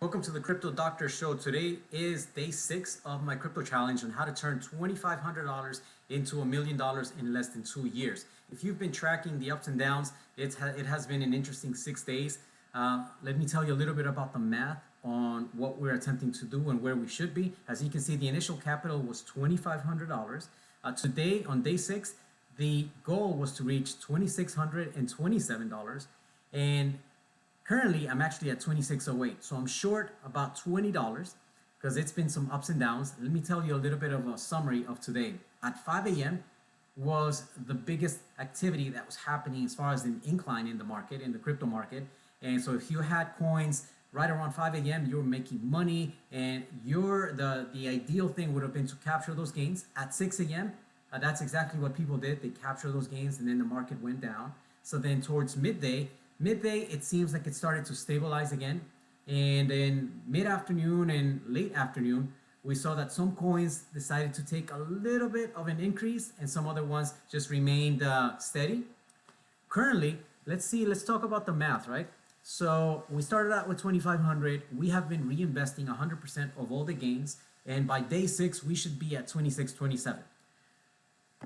Welcome to the Crypto Doctor Show. Today is day 6 of my crypto challenge on how to turn $2,500 into $1 million in less than 2 years. If you've been tracking the ups and downs, it has been an interesting 6 days. Let me tell you a little bit about the math on what we're attempting to do and where we should be. As you can see, the initial capital was $2,500. Today, on day 6, the goal was to reach $2,627, and currently, I'm actually at 2608, so I'm short about $20 because it's been some ups and downs. Let me tell you a little bit of a summary of today. At 5 a.m. was the biggest activity that was happening as far as an incline in the market, in the crypto market. And so if you had coins right around 5 a.m., you were making money, and the ideal thing would have been to capture those gains. At 6 a.m., that's exactly what people did. They captured those gains, and then the market went down. So then towards midday, it seems like it started to stabilize again. And then mid-afternoon and late afternoon, we saw that some coins decided to take a little bit of an increase and some other ones just remained steady. Currently, let's talk about the math, right? So we started out with 2,500. We have been reinvesting 100% of all the gains. And by day 6, we should be at 2627.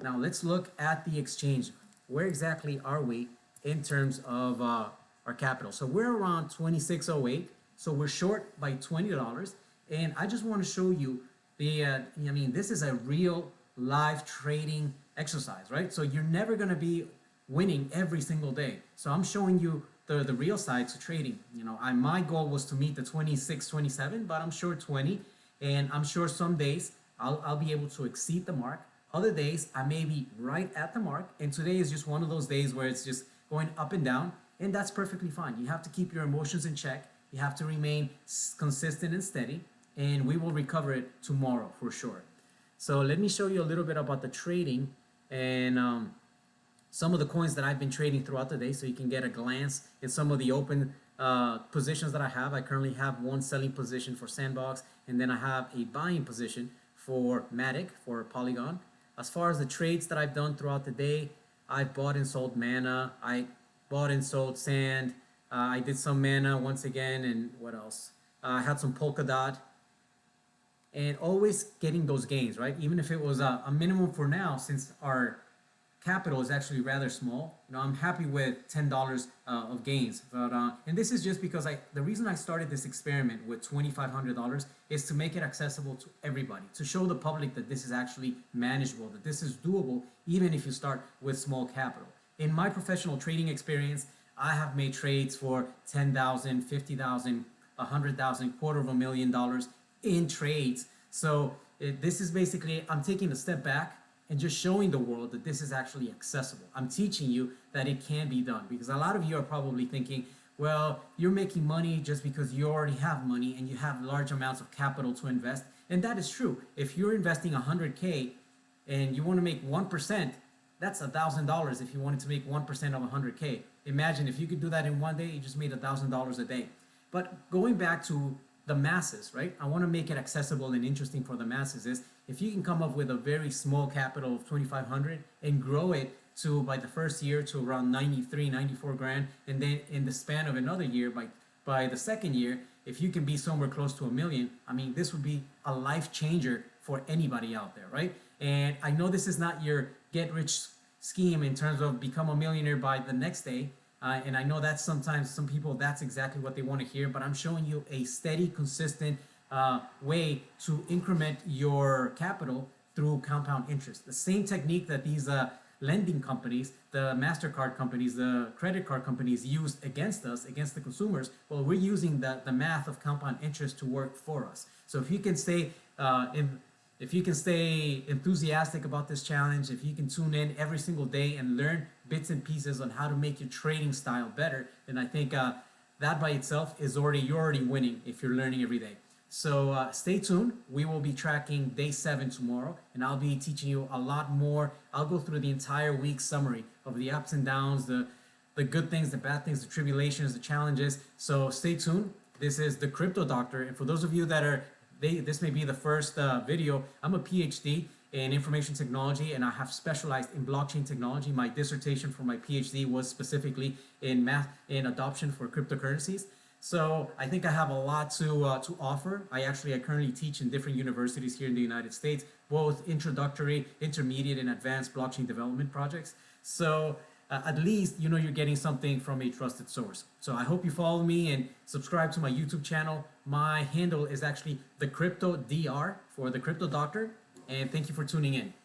Now let's look at the exchange. Where exactly are we in terms of our capital? So we're around 2608, so we're short by $20. And I just want to show you this is a real live trading exercise, right? So you're never going to be winning every single day. So I'm showing you the real side to trading. My goal was to meet the 2627, but I'm short 20, and I'm sure some days I'll be able to exceed the mark. Other days I may be right at the mark, and today is just one of those days where it's just going up and down, and that's perfectly fine. You have to keep your emotions in check. You have to remain consistent and steady, and we will recover it tomorrow for sure. So let me show you a little bit about the trading and some of the coins that I've been trading throughout the day, so you can get a glance at some of the open positions that I have. I currently have one selling position for Sandbox, and then I have a buying position for Matic, for Polygon. As far as the trades that I've done throughout the day, I bought and sold Mana. I bought and sold Sand. I did some Mana once again, and what else? I had some Polkadot. And always getting those gains, right? Even if it was a minimum for now, since our capital is actually rather small. I'm happy with $10 of gains. But and this is just because the reason I started this experiment with $2,500 is to make it accessible to everybody, to show the public that this is actually manageable, that this is doable, even if you start with small capital. In my professional trading experience, I have made trades for $10,000, $50,000, $100,000, $250,000 in trades. So this is basically, I'm taking a step back and just showing the world that this is actually accessible. I'm teaching you that it can be done, because a lot of you are probably thinking, well, you're making money just because you already have money and you have large amounts of capital to invest. And that is true. If you're investing 100K and you want to make 1%, that's $1,000 if you wanted to make 1% of 100K. Imagine if you could do that in one day, you just made $1,000 a day. But going back to the masses, right? I want to make it accessible and interesting for the masses. Is if you can come up with a very small capital of 2,500 and grow it to, by the first year, to around 93, 94 grand, and then in the span of another year, by the second year, if you can be somewhere close to $1 million, this would be a life changer for anybody out there, right? And I know this is not your get rich scheme in terms of become a millionaire by the next day. And I know that sometimes some people, that's exactly what they want to hear, but I'm showing you a steady, consistent way to increment your capital through compound interest. The same technique that these lending companies, the MasterCard companies, the credit card companies used against us, against the consumers, well, we're using the math of compound interest to work for us. So if you can stay enthusiastic about this challenge, if you can tune in every single day and learn bits and pieces on how to make your trading style better, then I think that by itself is you're already winning if you're learning every day. So stay tuned. We will be tracking day 7 tomorrow, and I'll be teaching you a lot more. I'll go through the entire week summary of the ups and downs, the good things, the bad things, the tribulations, the challenges. So stay tuned. This is the Crypto Doctor, and for those of you that are this may be the first video. I'm a PhD in information technology, and I have specialized in blockchain technology. My dissertation for my PhD was specifically in math and adoption for cryptocurrencies. So I think I have a lot to offer. I currently teach in different universities here in the United States, both introductory, intermediate, and advanced blockchain development projects. So at least you know you're getting something from a trusted source. So I hope you follow me and subscribe to my YouTube channel. My handle is actually the Crypto Dr for the Crypto Doctor, and thank you for tuning in.